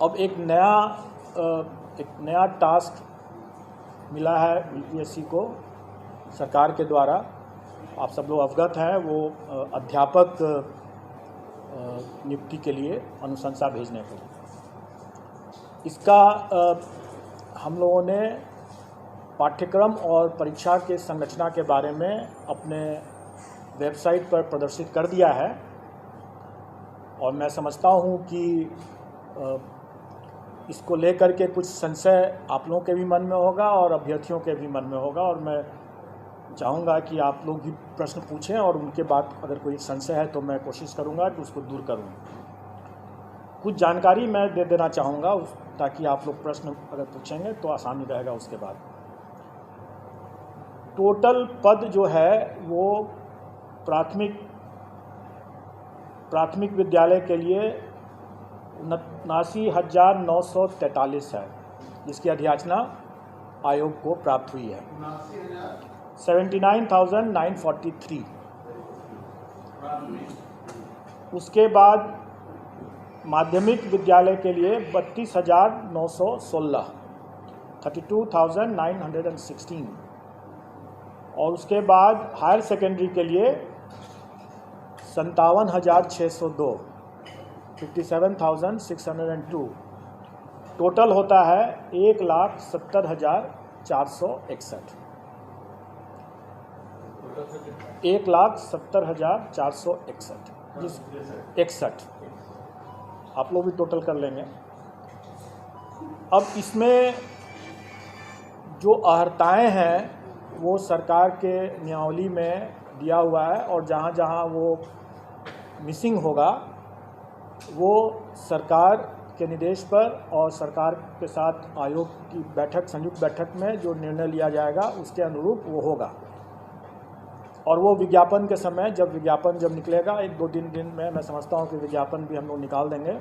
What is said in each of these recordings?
अब एक नया टास्क मिला है यूपीएससी को सरकार के द्वारा। आप सब लोग अवगत हैं, वो अध्यापक नियुक्ति के लिए अनुशंसा भेजने के लिए। इसका हम लोगों ने पाठ्यक्रम और परीक्षा के संरचना के बारे में अपने वेबसाइट पर प्रदर्शित कर दिया है और मैं समझता हूँ कि इसको लेकर के कुछ संशय आप लोगों के भी मन में होगा और अभ्यर्थियों के भी मन में होगा, और मैं चाहूँगा कि आप लोग भी प्रश्न पूछें और उनके बाद अगर कोई संशय है तो मैं कोशिश करूँगा कि उसको दूर करूँ। कुछ जानकारी मैं दे देना चाहूँगा ताकि आप लोग प्रश्न अगर पूछेंगे तो आसानी रहेगा। उसके बाद टोटल पद जो है वो प्राथमिक विद्यालय के लिए 79,943 है, जिसकी अधियाचना आयोग को प्राप्त हुई है। 79,943। उसके बाद माध्यमिक विद्यालय के लिए 32,916, 32,916। और उसके बाद हायर सेकेंडरी के लिए 57,602, 57,602। टोटल होता है 1,70,461, 1,70,461। आप लोग भी टोटल कर लेंगे। अब इसमें जो अर्हताएँ हैं वो सरकार के नियमावली में दिया हुआ है, और जहाँ जहाँ वो मिसिंग होगा वो सरकार के निर्देश पर और सरकार के साथ आयोग की बैठक, संयुक्त बैठक में जो निर्णय लिया जाएगा उसके अनुरूप वो होगा। और वो विज्ञापन के समय जब निकलेगा 1-2 दिन में, मैं समझता हूँ कि विज्ञापन भी हम लोग निकाल देंगे।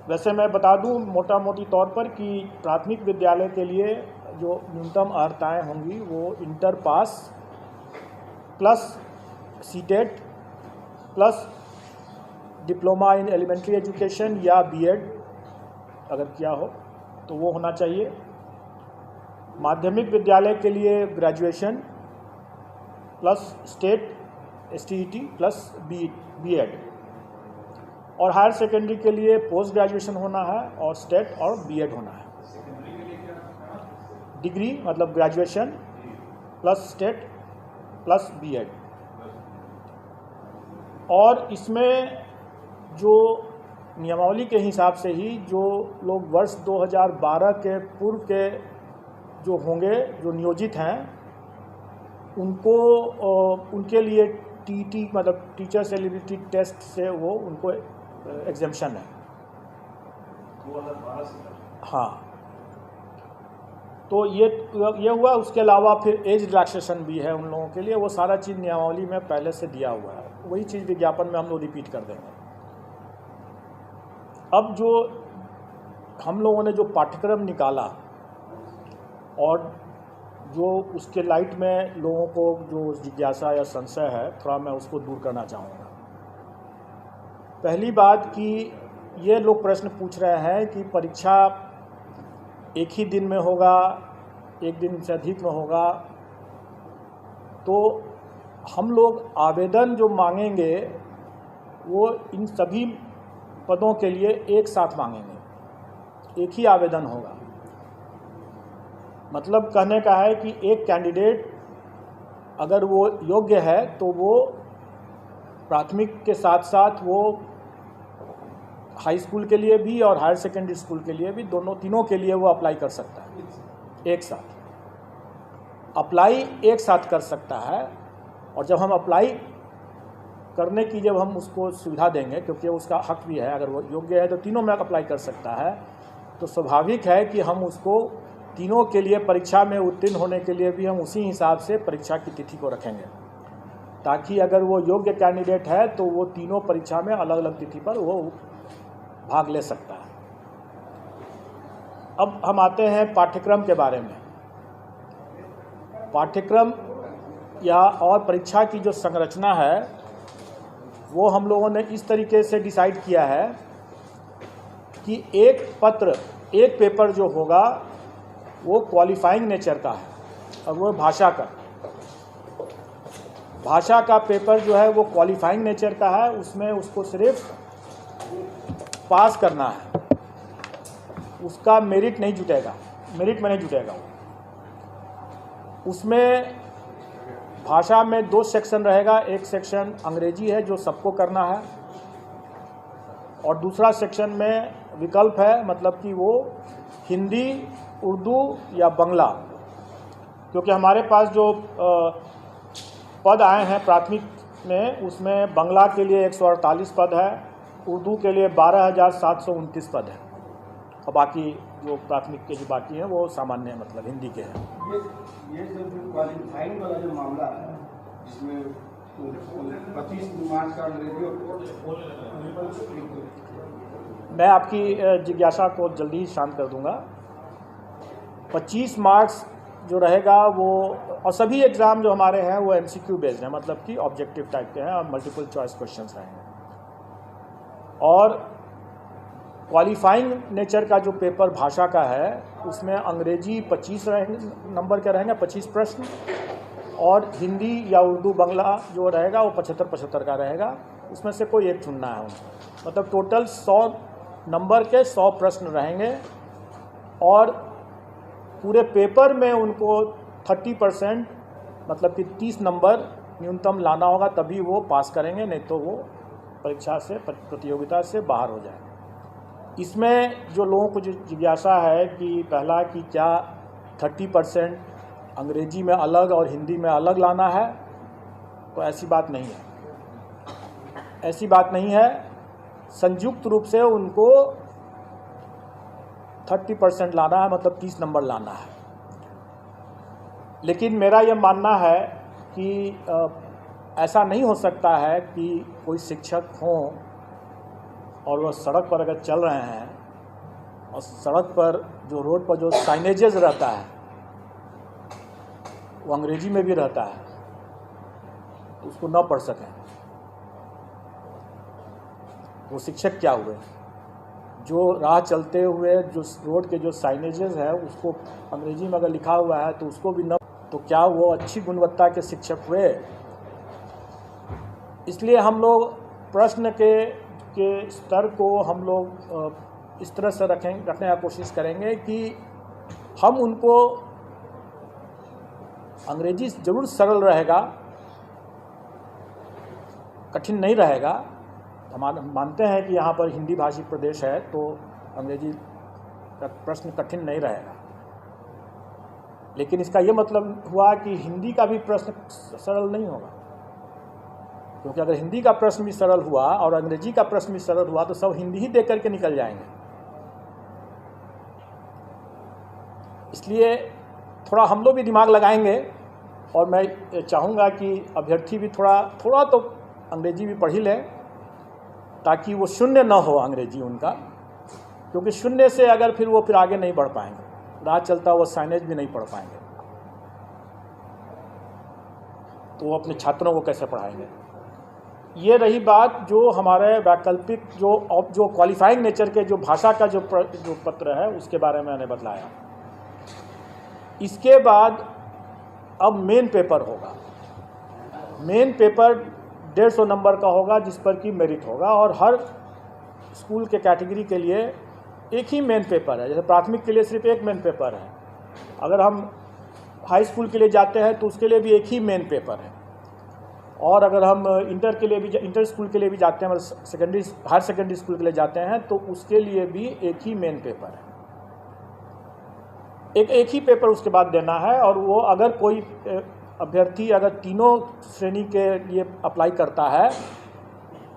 वैसे मैं बता दूँ मोटा मोटी तौर पर कि प्राथमिक विद्यालय के लिए जो न्यूनतम अर्हताएँ होंगी वो inter pass plus CTET plus diploma in elementary education या बीएड अगर किया हो तो वो होना चाहिए। माध्यमिक विद्यालय के लिए graduation plus state STET plus BEd, और हायर सेकेंडरी के लिए पोस्ट ग्रेजुएशन होना है और स्टेट और बीएड होना है। डिग्री मतलब graduation plus state plus BEd. और इसमें जो नियमावली के हिसाब से ही जो लोग वर्ष 2012 के पूर्व के जो होंगे, जो नियोजित हैं, उनके लिए टीटी मतलब टीचर्स एलिजिबिलिटी टेस्ट से वो उनको एग्जेम्पशन है। 2012 से? हाँ, तो ये हुआ। उसके अलावा फिर एज रिलैक्सेशन भी है उन लोगों के लिए। वो सारा चीज़ नियमावली में पहले से दिया हुआ है, वही चीज़ विज्ञापन में हम लोग रिपीट कर देंगे। अब जो हम लोगों ने जो पाठ्यक्रम निकाला और जो उसके लाइट में लोगों को जो जिज्ञासा या संशय है, थोड़ा मैं उसको दूर करना चाहूँगा। पहली बात कि ये लोग प्रश्न पूछ रहे हैं कि परीक्षा एक ही दिन में होगा, एक दिन से अधिक में होगा, तो हम लोग आवेदन जो मांगेंगे वो इन सभी पदों के लिए एक साथ मांगेंगे, एक ही आवेदन होगा। मतलब कहने का है कि एक कैंडिडेट अगर वो योग्य है तो वो प्राथमिक के साथ साथ वो हाई स्कूल के लिए भी और हायर सेकेंडरी स्कूल के लिए भी, तीनों के लिए वो अप्लाई कर सकता है। एक साथ अप्लाई एक साथ कर सकता है। और जब हम अप्लाई करने की जब हम उसको सुविधा देंगे, क्योंकि उसका हक भी है, अगर वो योग्य है तो तीनों में अप्लाई कर सकता है, तो स्वाभाविक है कि हम उसको तीनों के लिए परीक्षा में उत्तीर्ण होने के लिए भी हम उसी हिसाब से परीक्षा की तिथि को रखेंगे, ताकि अगर वो योग्य कैंडिडेट है तो वो तीनों परीक्षा में अलग अलग तिथि पर वो भाग ले सकता है। अब हम आते हैं पाठ्यक्रम के बारे में। पाठ्यक्रम या और परीक्षा की जो संरचना है वो हम लोगों ने इस तरीके से डिसाइड किया है कि एक पेपर जो होगा वो क्वालिफाइंग नेचर का है और वो भाषा का पेपर जो है वो क्वालिफाइंग नेचर का है। उसमें उसको सिर्फ पास करना है, उसका मेरिट में नहीं जुटेगा। उसमें भाषा में 2 सेक्शन रहेगा। एक सेक्शन अंग्रेजी है जो सबको करना है और दूसरा सेक्शन में विकल्प है, मतलब कि वो हिंदी, उर्दू या बांग्ला। क्योंकि हमारे पास जो पद आए हैं प्राथमिक में, उसमें बांग्ला के लिए 148 पद है, उर्दू के लिए 12,729 पद है और बाकी जो प्राथमिक के जो बाकी हैं वो सामान्य मतलब हिंदी के हैं। ये जो क्वालिफाइंग वाला जो मामला है जिसमें 25 मार्च का अंग्रेजी मैं आपकी जिज्ञासा को जल्दी ही शांत कर दूंगा। 25 मार्क्स जो रहेगा वो, और सभी एग्ज़ाम जो हमारे हैं वो MCQ बेस्ड हैं, मतलब कि ऑब्जेक्टिव टाइप के हैं और मल्टीपल चॉइस क्वेश्चंस रहेंगे। और क्वालिफाइंग नेचर का जो पेपर भाषा का है उसमें अंग्रेजी 25 नंबर के रहेंगे, 25 प्रश्न, और हिंदी या उर्दू बांग्ला जो रहेगा वो 75-75 का रहेगा। उसमें से कोई एक चुनना है उनको, मतलब टोटल 100 नंबर के 100 प्रश्न रहेंगे और पूरे पेपर में उनको 30% मतलब कि 30 नंबर न्यूनतम लाना होगा, तभी वो पास करेंगे, नहीं तो वो परीक्षा से, प्रतियोगिता से बाहर हो जाएंगे। इसमें जो लोगों को जिज्ञासा है कि पहला कि क्या 30% अंग्रेजी में अलग और हिंदी में अलग लाना है, तो ऐसी बात नहीं है। संयुक्त रूप से उनको 30% लाना है, मतलब 30 नंबर लाना है। लेकिन मेरा यह मानना है कि ऐसा नहीं हो सकता है कि कोई शिक्षक हों और वह सड़क पर अगर चल रहे हैं और सड़क पर जो रोड पर जो साइनेजेस रहता है वो अंग्रेजी में भी रहता है, तो उसको न पढ़ सकें, वो शिक्षक क्या हुए? जो राह चलते हुए जो रोड के जो साइनेजेस है उसको अंग्रेजी में अगर लिखा हुआ है तो उसको भी न, तो क्या वो अच्छी गुणवत्ता के शिक्षक हुए? इसलिए हम लोग प्रश्न के स्तर को हम लोग इस तरह से रखने का कोशिश करेंगे कि हम उनको, अंग्रेजी ज़रूर सरल रहेगा, कठिन नहीं रहेगा। हम मानते हैं कि यहाँ पर हिंदी भाषी प्रदेश है तो अंग्रेजी का प्रश्न कठिन नहीं रहेगा, लेकिन इसका ये मतलब हुआ कि हिंदी का भी प्रश्न सरल नहीं होगा, क्योंकि अगर हिंदी का प्रश्न भी सरल हुआ और अंग्रेजी का प्रश्न भी सरल हुआ तो सब हिंदी ही देख करके निकल जाएंगे। इसलिए थोड़ा हम लोग भी दिमाग लगाएंगे और मैं चाहूँगा कि अभ्यर्थी भी थोड़ा तो अंग्रेजी भी पढ़ ही लें, ताकि वो शून्य न हो अंग्रेजी उनका, क्योंकि शून्य से अगर फिर वो आगे नहीं बढ़ पाएंगे, राह चलता वो साइनेज भी नहीं पढ़ पाएंगे, तो वो अपने छात्रों को कैसे पढ़ाएंगे। ये रही बात जो हमारे वैकल्पिक जो क्वालिफाइंग नेचर के जो भाषा का जो पत्र है उसके बारे में मैंने बताया। इसके बाद अब मेन पेपर होगा। मेन पेपर 150 नंबर का होगा जिस पर कि मेरिट होगा, और हर स्कूल के कैटेगरी के लिए एक ही मेन पेपर है। जैसे प्राथमिक के लिए सिर्फ एक मेन पेपर है, अगर हम हाई स्कूल के लिए जाते हैं तो उसके लिए भी एक ही मेन पेपर है, और अगर हम इंटर स्कूल के लिए भी जाते हैं, मतलब हायर सेकेंडरी स्कूल के लिए जाते हैं तो उसके लिए भी एक ही मेन पेपर है। एक ही पेपर उसके बाद देना है, और वो अगर कोई अभ्यर्थी अगर तीनों श्रेणी के लिए अप्लाई करता है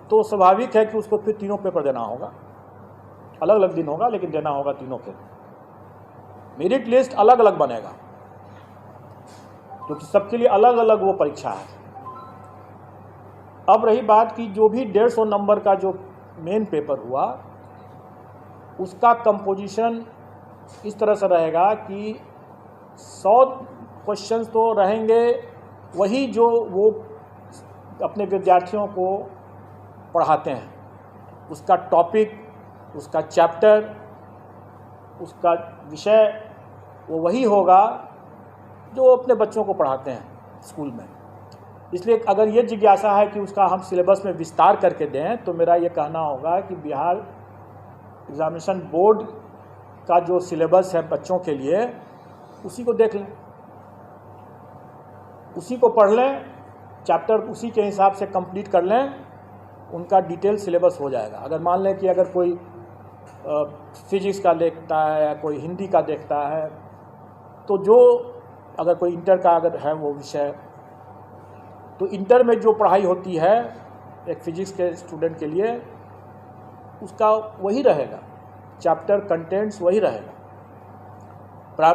तो स्वाभाविक है कि उसको फिर तीनों पेपर देना होगा। अलग अलग दिन होगा लेकिन देना होगा तीनों के। मेरिट लिस्ट अलग अलग बनेगा क्योंकि सबके लिए अलग अलग वो परीक्षा है। अब रही बात कि जो भी 150 नंबर का जो मेन पेपर हुआ उसका कंपोजिशन इस तरह से रहेगा कि 100 क्वेश्चंस तो रहेंगे वही जो वो अपने विद्यार्थियों को पढ़ाते हैं, उसका टॉपिक उसका चैप्टर, उसका विषय वो वही होगा जो वो अपने बच्चों को पढ़ाते हैं स्कूल में। इसलिए अगर ये जिज्ञासा है कि उसका हम सिलेबस में विस्तार करके दें, तो मेरा ये कहना होगा कि बिहार एग्जामिनेशन बोर्ड का जो सिलेबस है बच्चों के लिए, उसी को देख लें, उसी को पढ़ लें, चैप्टर उसी के हिसाब से कंप्लीट कर लें, उनका डिटेल सिलेबस हो जाएगा। अगर मान लें कि अगर कोई फिजिक्स का देखता है या कोई हिंदी का देखता है, तो जो अगर कोई इंटर का अगर है वो विषय, तो इंटर में जो पढ़ाई होती है एक फिजिक्स के स्टूडेंट के लिए, उसका वही रहेगा, चैप्टर कंटेंट्स वही रहेगा।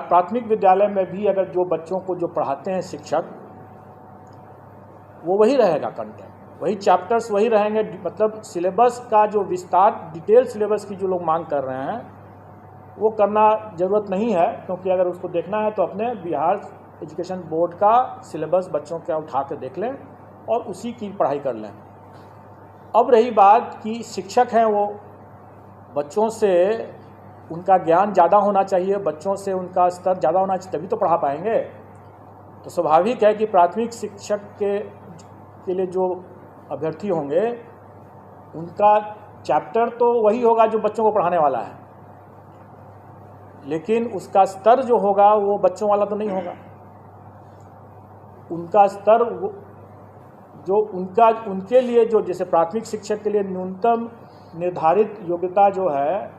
प्राथमिक विद्यालय में भी अगर जो बच्चों को जो पढ़ाते हैं शिक्षक, वो वही रहेगा कंटेंट, वही चैप्टर्स वही रहेंगे। मतलब सिलेबस का जो विस्तार, डिटेल सिलेबस की जो लोग मांग कर रहे हैं, वो करना ज़रूरत नहीं है, क्योंकि अगर उसको देखना है तो अपने बिहार एजुकेशन बोर्ड का सिलेबस बच्चों का उठा के देख लें और उसी की पढ़ाई कर लें। अब रही बात कि शिक्षक हैं, वो बच्चों से उनका ज्ञान ज़्यादा होना चाहिए, बच्चों से उनका स्तर ज़्यादा होना चाहिए, तभी तो पढ़ा पाएंगे। तो स्वाभाविक है कि प्राथमिक शिक्षक के लिए जो अभ्यर्थी होंगे, उनका चैप्टर तो वही होगा जो बच्चों को पढ़ाने वाला है, लेकिन उसका स्तर जो होगा वो बच्चों वाला तो नहीं होगा। उनका स्तर जो उनके लिए जो, जैसे प्राथमिक शिक्षक के लिए न्यूनतम निर्धारित योग्यता जो है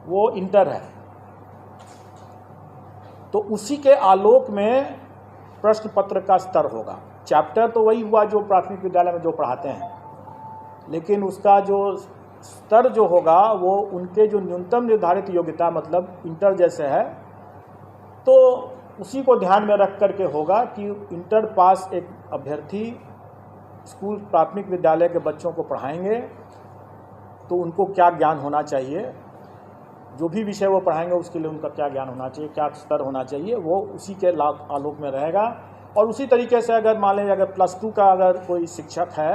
वो इंटर है, तो उसी के आलोक में प्रश्न पत्र का स्तर होगा। चैप्टर तो वही हुआ जो प्राथमिक विद्यालय में जो पढ़ाते हैं, लेकिन उसका जो स्तर जो होगा वो उनके जो न्यूनतम निर्धारित योग्यता, मतलब इंटर जैसे है, तो उसी को ध्यान में रख करके होगा कि इंटर पास एक अभ्यर्थी स्कूल प्राथमिक विद्यालय के बच्चों को पढ़ाएंगे तो उनको क्या ज्ञान होना चाहिए, जो भी विषय वो पढ़ाएंगे उसके लिए उनका क्या ज्ञान होना चाहिए, क्या स्तर होना चाहिए, वो उसी के आलोक में रहेगा। और उसी तरीके से अगर मान लें अगर +2 का अगर कोई शिक्षक है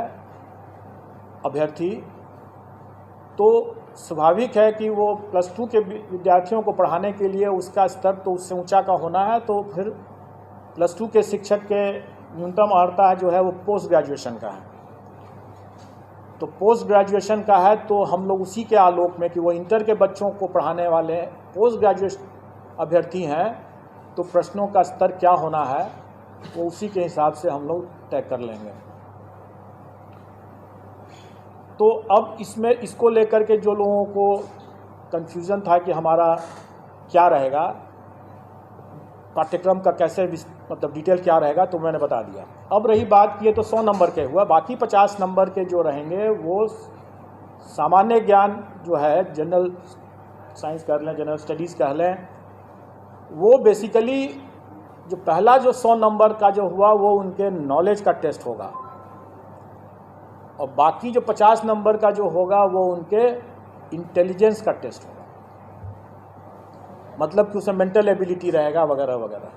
अभ्यर्थी, तो स्वाभाविक है कि वो +2 के विद्यार्थियों को पढ़ाने के लिए उसका स्तर तो उससे ऊंचा का होना है, तो फिर +2 के शिक्षक के न्यूनतम अर्हता जो है वो पोस्ट ग्रेजुएशन का है। तो पोस्ट ग्रेजुएशन का है तो हम लोग उसी के आलोक में कि वो इंटर के बच्चों को पढ़ाने वाले पोस्ट ग्रेजुएट अभ्यर्थी हैं, तो प्रश्नों का स्तर क्या होना है वो उसी के हिसाब से हम लोग तय कर लेंगे। तो अब इसमें इसको लेकर के जो लोगों को कन्फ्यूज़न था कि हमारा क्या रहेगा, पाठ्यक्रम का कैसे मतलब डिटेल क्या रहेगा, तो मैंने बता दिया। अब रही बात कि ये तो 100 नंबर के हुआ, बाकी 50 नंबर के जो रहेंगे वो सामान्य ज्ञान जो है, जनरल साइंस कह लें, जनरल स्टडीज़ कह लें, वो बेसिकली जो पहला जो 100 नंबर का जो हुआ वो उनके नॉलेज का टेस्ट होगा, और बाकी जो 50 नंबर का जो होगा वो उनके इंटेलिजेंस का टेस्ट होगा। मतलब कि उसमें मेंटल एबिलिटी रहेगा वगैरह वगैरह,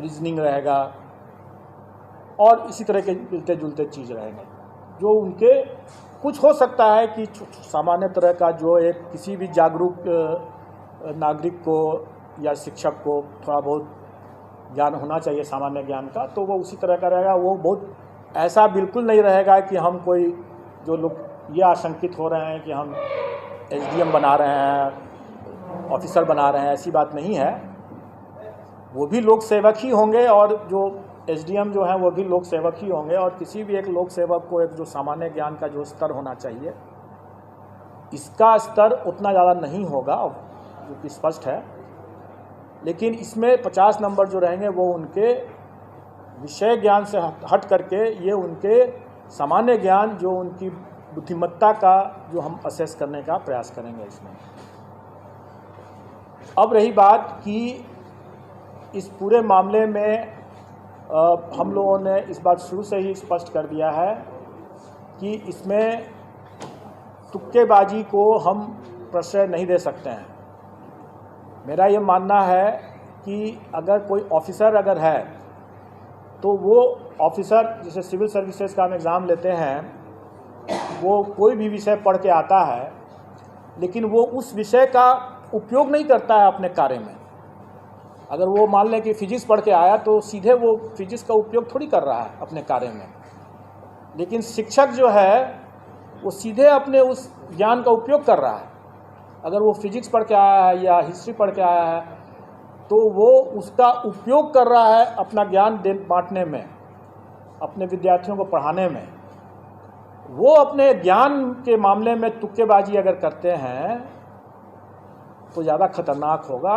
रीजनिंग रहेगा और इसी तरह के मिलते जुलते चीज़ रहेंगे, जो उनके कुछ हो सकता है कि सामान्य तरह का जो एक किसी भी जागरूक नागरिक को या शिक्षक को थोड़ा बहुत ज्ञान होना चाहिए सामान्य ज्ञान का, तो वो उसी तरह का रहेगा। वो बहुत ऐसा बिल्कुल नहीं रहेगा कि हम कोई, जो लोग ये आशंकित हो रहे हैं कि हम SDM बना रहे हैं, ऑफिसर बना रहे हैं, ऐसी बात नहीं है। वो भी लोक सेवक ही होंगे और जो SDM जो हैं वो भी लोक सेवक ही होंगे, और किसी भी एक लोक सेवक को एक जो सामान्य ज्ञान का जो स्तर होना चाहिए, इसका स्तर उतना ज़्यादा नहीं होगा, जो कि स्पष्ट है। लेकिन इसमें 50 नंबर जो रहेंगे वो उनके विषय ज्ञान से हट करके ये उनके सामान्य ज्ञान, जो उनकी बुद्धिमत्ता का जो हम असेस करने का प्रयास करेंगे इसमें। अब रही बात कि इस पूरे मामले में हम लोगों ने इस बात शुरू से ही स्पष्ट कर दिया है कि इसमें तुक्केबाजी को हम प्रश्रय नहीं दे सकते हैं। मेरा ये मानना है कि अगर कोई ऑफिसर अगर है तो वो ऑफिसर, जैसे सिविल सर्विसेज का हम एग्ज़ाम लेते हैं, वो कोई भी विषय पढ़ के आता है लेकिन वो उस विषय का उपयोग नहीं करता है अपने कार्य में। अगर वो मान लें कि फिजिक्स पढ़ के आया तो सीधे वो फिजिक्स का उपयोग थोड़ी कर रहा है अपने कार्य में, लेकिन शिक्षक जो है वो सीधे अपने उस ज्ञान का उपयोग कर रहा है। अगर वो फिजिक्स पढ़ के आया है या हिस्ट्री पढ़ के आया है तो वो उसका उपयोग कर रहा है अपना ज्ञान बांटने में, अपने विद्यार्थियों को पढ़ाने में। वो अपने ज्ञान के मामले में तुक्केबाजी अगर करते हैं तो ज़्यादा खतरनाक होगा,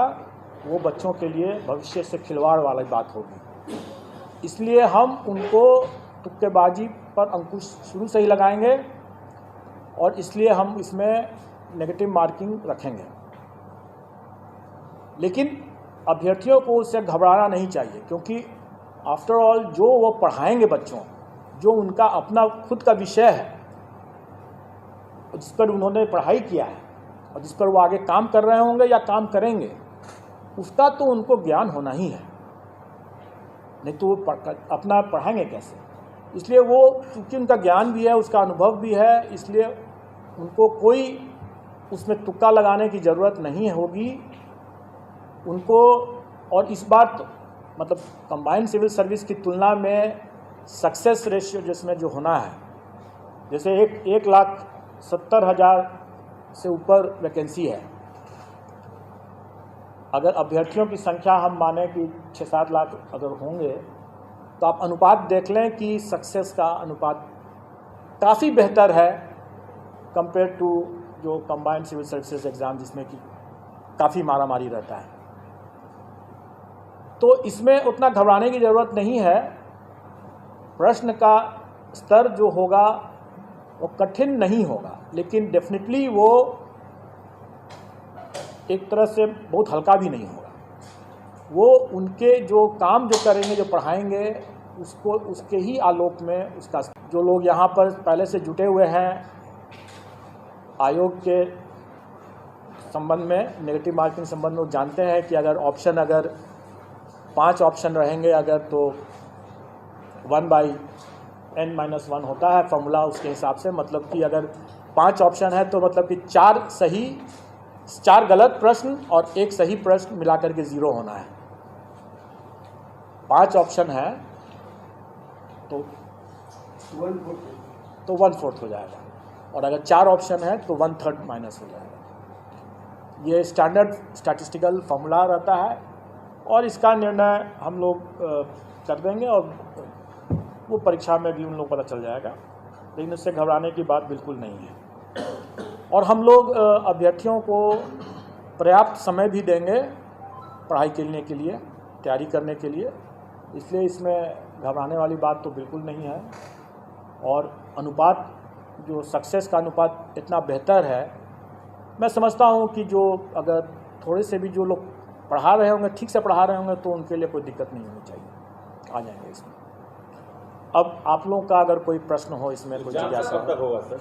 वो बच्चों के लिए भविष्य से खिलवाड़ वाली बात होगी। इसलिए हम उनको तुक्केबाजी पर अंकुश शुरू से ही लगाएंगे और इसलिए हम इसमें नेगेटिव मार्किंग रखेंगे। लेकिन अभ्यर्थियों को उससे घबराना नहीं चाहिए, क्योंकि आफ्टर ऑल जो वो पढ़ाएंगे बच्चों, जो उनका अपना खुद का विषय है, जिस पर उन्होंने पढ़ाई किया है और जिस पर वो आगे काम कर रहे होंगे या काम करेंगे, उसका तो उनको ज्ञान होना ही है, नहीं तो वो अपना पढ़ाएंगे कैसे। इसलिए वो चूँकि उनका ज्ञान भी है, उसका अनुभव भी है, इसलिए उनको कोई उसमें तुक्का लगाने की ज़रूरत नहीं होगी उनको। और इस बार तो मतलब कंबाइंड सिविल सर्विस की तुलना में सक्सेस रेशियो जिसमें जो होना है, जैसे 1,70,000 से ऊपर वैकेंसी है, अगर अभ्यर्थियों की संख्या हम माने कि 6-7 लाख अगर होंगे तो आप अनुपात देख लें कि सक्सेस का अनुपात काफ़ी बेहतर है कंपेयर टू जो कंबाइंड सिविल सर्विसेज एग्ज़ाम जिसमें कि काफ़ी मारामारी रहता है। तो इसमें उतना घबराने की ज़रूरत नहीं है। प्रश्न का स्तर जो होगा वो कठिन नहीं होगा, लेकिन डेफिनेटली वो एक तरह से बहुत हल्का भी नहीं होगा। वो उनके जो काम जो करेंगे, जो पढ़ाएंगे, उसको उसके ही आलोक में उसका जो लोग यहाँ पर पहले से जुटे हुए हैं आयोग के संबंध में, नेगेटिव मार्किंग संबंध में, जानते हैं कि अगर 5 ऑप्शन रहेंगे अगर तो 1/n-1 होता है फॉर्मूला उसके हिसाब से। मतलब कि अगर 5 ऑप्शन है तो मतलब कि 4 गलत प्रश्न और 1 सही प्रश्न मिलाकर के 0 होना है। 5 ऑप्शन है तो 1/4 हो जाएगा, और अगर 4 ऑप्शन है तो 1/3 माइनस हो जाएगा। ये स्टैंडर्ड स्टैटिस्टिकल फॉर्मूला रहता है और इसका निर्णय हम लोग कर देंगे और वो परीक्षा में भी उन लोग पता चल जाएगा, लेकिन उससे घबराने की बात बिल्कुल नहीं है। और हम लोग अभ्यर्थियों को पर्याप्त समय भी देंगे पढ़ाई करने के लिए, तैयारी करने के लिए, इसलिए इसमें घबराने वाली बात तो बिल्कुल नहीं है। और अनुपात जो सक्सेस का अनुपात इतना बेहतर है, मैं समझता हूँ कि जो अगर थोड़े से भी जो लोग पढ़ा रहे होंगे, ठीक से पढ़ा रहे होंगे, तो उनके लिए कोई दिक्कत नहीं होनी चाहिए, आ जाएंगे इसमें। अब आप लोगों का अगर कोई प्रश्न हो इसमें, कोई जिज्ञासा, कब तक होगा सर?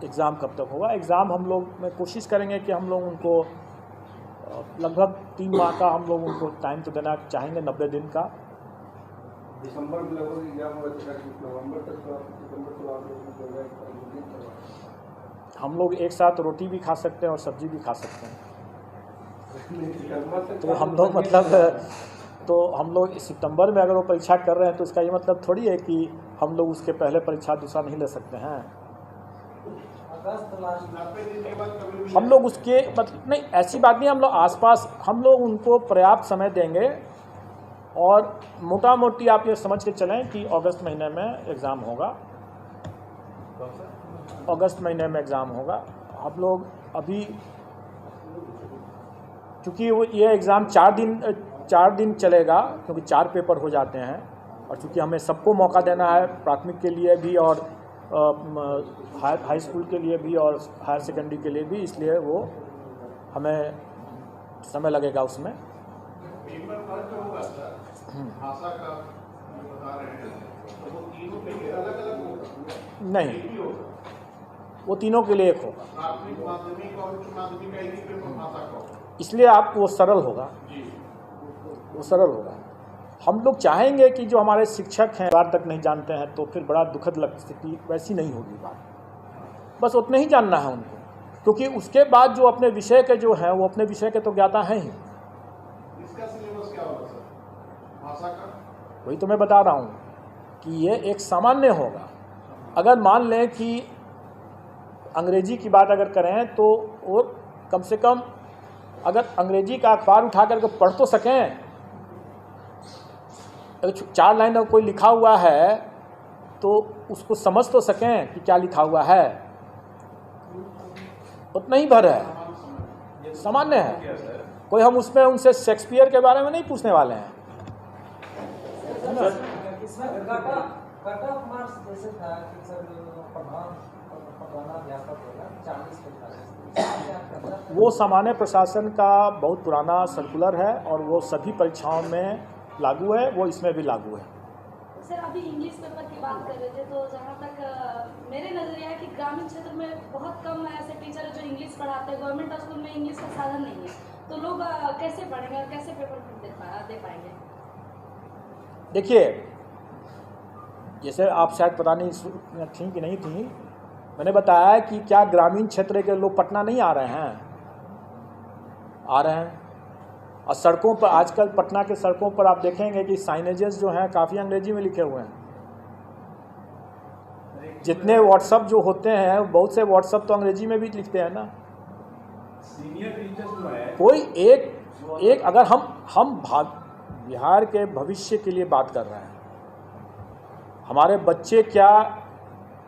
एग्ज़ाम कब तक होगा? एग्ज़ाम हम लोग में कोशिश करेंगे कि हम लोग उनको लगभग 3 माह का हम लोग उनको टाइम तो देना चाहेंगे, 90 दिन का। दिसंबर में लगभग एग्जाम होगा, नवंबर तक तो आप लोग हम लोग एक साथ रोटी भी खा सकते हैं और सब्जी भी खा सकते हैं। तो हम लोग हम लोग सितंबर में अगर वो परीक्षा कर रहे हैं तो इसका ये मतलब थोड़ी है कि हम लोग उसके पहले परीक्षा दूसरा नहीं ले सकते हैं। हम लोग उसके मतलब नहीं, ऐसी बात नहीं, हम लोग आसपास हम लोग उनको पर्याप्त समय देंगे। और मोटा मोटी आप ये समझ के चलें कि अगस्त महीने में एग्ज़ाम होगा, अगस्त महीने में एग्ज़ाम होगा। हम लोग अभी चूँकि वो ये एग्ज़ाम 4 दिन चलेगा, क्योंकि 4 पेपर हो जाते हैं, और चूँकि हमें सबको मौका देना है, प्राथमिक के लिए भी और हाई स्कूल के लिए भी और हायर सेकेंडरी के लिए भी, इसलिए वो हमें समय लगेगा उसमें। नहीं, वो तीनों के लिए एक होगा, इसलिए आप वो सरल होगा, वो सरल होगा। हम लोग चाहेंगे कि जो हमारे शिक्षक हैं बार तक नहीं जानते हैं तो फिर बड़ा दुखद स्थिति वैसी नहीं होगी बात, बस उतना ही जानना है उनको क्योंकि उसके बाद जो अपने विषय के जो हैं वो अपने विषय के तो ज्ञाता हैं ही। इसका सिलेबस क्या होगा सर, भाषा का? वही तो मैं बता रहा हूँ कि ये एक सामान्य होगा। अगर मान लें कि अंग्रेजी की बात अगर करें तो वो कम से कम अगर अंग्रेजी का अखबार उठा करके पढ़ तो सकें, अगर 4 लाइन कोई लिखा हुआ है तो उसको समझ तो सकें कि क्या लिखा हुआ है। उतना ही भर है, सामान्य है। कोई हम उसमें उनसे शेक्सपियर के बारे में नहीं पूछने वाले हैं। वो सामान्य प्रशासन का बहुत पुराना सर्कुलर है और वो सभी परीक्षाओं में लागू है, वो इसमें भी लागू है। सर अभी इंग्लिश पेपर की बात कर रहे थे, तो जहाँ तक मेरे नज़रिया है कि ग्रामीण क्षेत्र में बहुत कम ऐसे टीचर हैं जो इंग्लिश पढ़ाते हैं। गवर्नमेंट स्कूल में इंग्लिश का साधन नहीं है, तो लोग कैसे पढ़ेंगे और कैसे पेपर दे पाएंगे? देखिए, जैसे आप शायद पता नहीं थी कि नहीं थी, मैंने बताया कि क्या ग्रामीण क्षेत्र के लोग पटना नहीं आ रहे हैं? आ रहे हैं। और सड़कों पर आजकल पटना के सड़कों पर आप देखेंगे कि साइनेजेस जो हैं काफ़ी अंग्रेजी में लिखे हुए हैं। जितने व्हाट्सअप जो होते हैं, बहुत से व्हाट्सअप तो अंग्रेजी में भी लिखते हैं ना। सीनियर टीचर्स जो है, कोई एक अगर हम बिहार के भविष्य के लिए बात कर रहे हैं, हमारे बच्चे क्या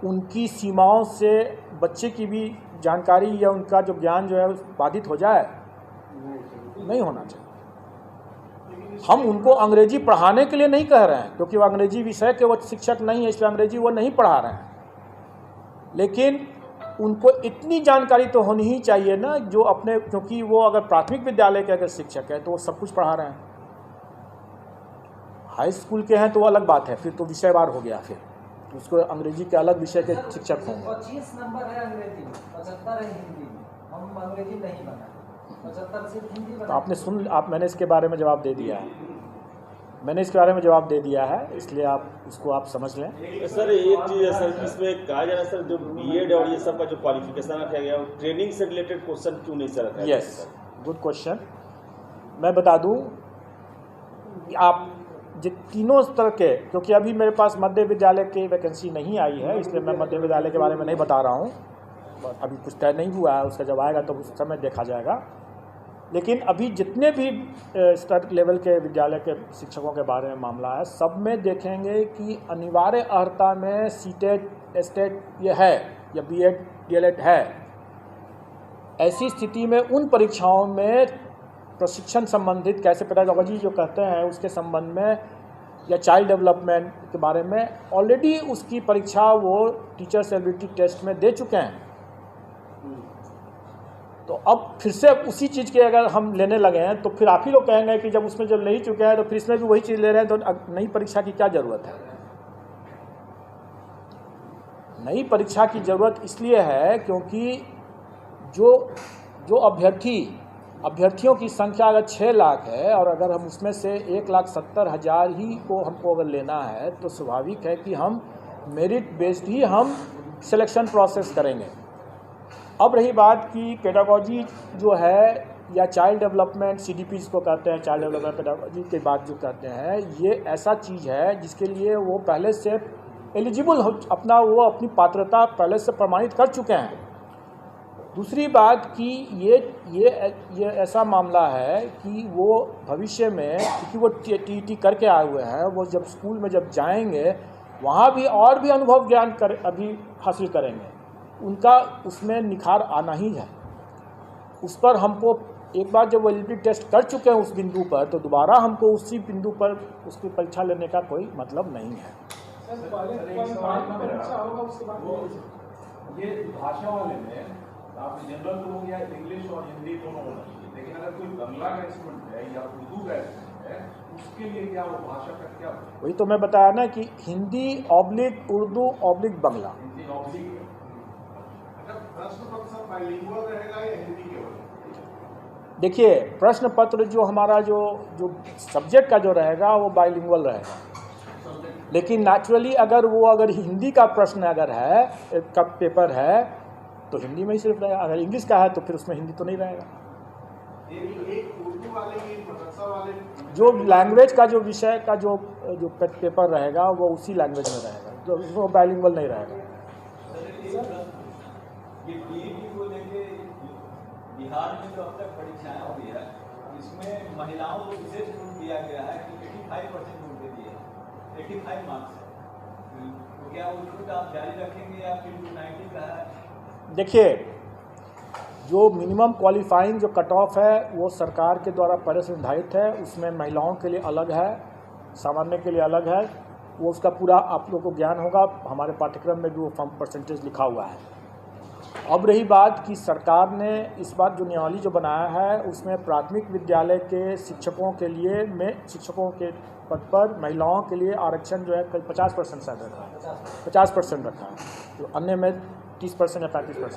उनकी सीमाओं से बच्चे की भी जानकारी या उनका जो ज्ञान जो है बाधित हो जाए? नहीं होना चाहिए। हम उनको अंग्रेजी पढ़ाने के लिए नहीं कह रहे हैं, क्योंकि वो अंग्रेजी विषय के वो शिक्षक नहीं है, इसलिए अंग्रेजी वो नहीं पढ़ा रहे हैं। लेकिन उनको इतनी जानकारी तो होनी ही चाहिए ना, जो अपने, क्योंकि वो अगर प्राथमिक विद्यालय के अगर शिक्षक है तो वो सब कुछ पढ़ा रहे हैं। हाई स्कूल के हैं तो वो अलग बात है, फिर तो विषयवार हो गया, फिर उसको अंग्रेजी के अलग विषय के शिक्षक होंगे। 25 नंबर है अंग्रेजी में, 75 है हिंदी में। हम अंग्रेजी नहीं बना, 75 सिर्फ हिंदी बना। तो आपने मैंने इसके बारे में जवाब दे दिया है। मैंने इसके बारे में जवाब दे दिया है, इसलिए उसको आप समझ लें। सर एक चीज़ है सर, इसमें कहा जा रहा है सर, जो बीएड और ये सब का जो क्वालिफिकेशन रखा गया, ट्रेनिंग से रिलेटेड क्वेश्चन क्यों नहीं सर रखा गया? Yes, good question. मैं बता दूं, आप जो तीनों स्तर के, क्योंकि अभी मेरे पास मध्य विद्यालय की वैकेंसी नहीं आई है, इसलिए मैं मध्य विद्यालय के बारे में नहीं बता रहा हूँ। अभी कुछ तय नहीं हुआ है, उसका जब आएगा तो उस समय देखा जाएगा। लेकिन अभी जितने भी स्तर लेवल के विद्यालय के शिक्षकों के बारे में मामला है, सब में देखेंगे कि अनिवार्य अर्हता में सीटेट, एस्टेट ये है या बीएड डीएलएड है। ऐसी स्थिति में उन परीक्षाओं में प्रशिक्षण संबंधित, कैसे पेडागोजी जो कहते हैं उसके संबंध में, या चाइल्ड डेवलपमेंट के बारे में ऑलरेडी उसकी परीक्षा वो टीचर्स एबिलिटी टेस्ट में दे चुके हैं। तो अब फिर से उसी चीज़ के अगर हम लेने लगे हैं तो फिर आप ही लोग कहेंगे कि जब उसमें जब ले ही चुके हैं तो फिर इसमें भी वही चीज़ ले रहे हैं, तो नई परीक्षा की क्या ज़रूरत है? नई परीक्षा की ज़रूरत इसलिए है क्योंकि जो अभ्यर्थियों की संख्या अगर 6 लाख है और अगर हम उसमें से 1,70,000 ही को हमको अगर लेना है, तो स्वाभाविक है कि हम मेरिट बेस्ड ही हम सिलेक्शन प्रोसेस करेंगे। अब रही बात कि पेडागोजी जो है या चाइल्ड डेवलपमेंट, सीडीपी जिसको कहते हैं, चाइल्ड डेवलपमेंट पेडागोजी की बात जो कहते हैं, ये ऐसा चीज़ है जिसके लिए वो पहले से एलिजिबल हो, अपनी पात्रता पहले से प्रमाणित कर चुके हैं। दूसरी बात कि ये ऐसा मामला है कि वो भविष्य में, क्योंकि वो टीईटी करके आए हुए हैं, वो जब स्कूल में जब जाएंगे वहाँ भी और भी अनुभव ज्ञान अभी हासिल करेंगे, उनका उसमें निखार आना ही है। उस पर हमको एक बार जब वो एलिजिबिलिटी टेस्ट कर चुके हैं उस बिंदु पर, तो दोबारा हमको उसी बिंदु पर उसकी परीक्षा लेने का कोई मतलब नहीं है। ये भाषा वाले में आप जनरल लोग या इंग्लिश और हिंदी दोनों होना चाहिए, लेकिन अगर कोई बंगला का इंस्ट्रूमेंट है या उर्दू का इंस्ट्रूमेंट है, उसके लिए क्या वो भाषा का क्या? वही तो मैं बताया ना कि हिंदी ऑब्लिक उर्दू ऑब्लिक बंगला। हिंदी ऑब्लिक, अगर प्रश्न पत्र बाइलिंगुअल रहेगा या हिंदी केवल? देखिए, प्रश्न पत्र जो हमारा जो सब्जेक्ट का जो रहेगा वो बाइलिंगुअल रहेगा, लेकिन नेचुरली अगर हिंदी का प्रश्न अगर है, का पेपर है, तो हिंदी में ही सिर्फ रहेगा। अगर इंग्लिश का है तो फिर उसमें हिंदी तो नहीं रहेगा। एक उर्दू वाले की मदरसा वाले जो लैंग्वेज का जो विषय का जो पेपर रहेगा वो उसी लैंग्वेज में रहेगा, जो उसमें बाइलिंगुअल नहीं रहेगा। ये पीईटी को लेके बिहार में जो अब तक परीक्षाएं हुई है, इसमें महिलाओं को विशेष छूट दिया गया है कि 85% छूट दे दिए, 85 मार्क्स है। तो क्या वो छूट आप जारी रखेंगे या फिर 90 का है? देखिए, जो मिनिमम क्वालिफाइंग जो कट ऑफ है वो सरकार के द्वारा पहले से निर्धारित है। उसमें महिलाओं के लिए अलग है, सामान्य के लिए अलग है। वो उसका पूरा आप लोगों को ज्ञान होगा, हमारे पाठ्यक्रम में भी वो फॉर्म परसेंटेज लिखा हुआ है। अब रही बात कि सरकार ने इस बार जो नियमावली जो बनाया है उसमें प्राथमिक विद्यालय के शिक्षकों के लिए शिक्षकों के पद पर महिलाओं के लिए आरक्षण जो है 50% शायद रखा है, 50% रखा है, तो अन्य में 30% या 35%।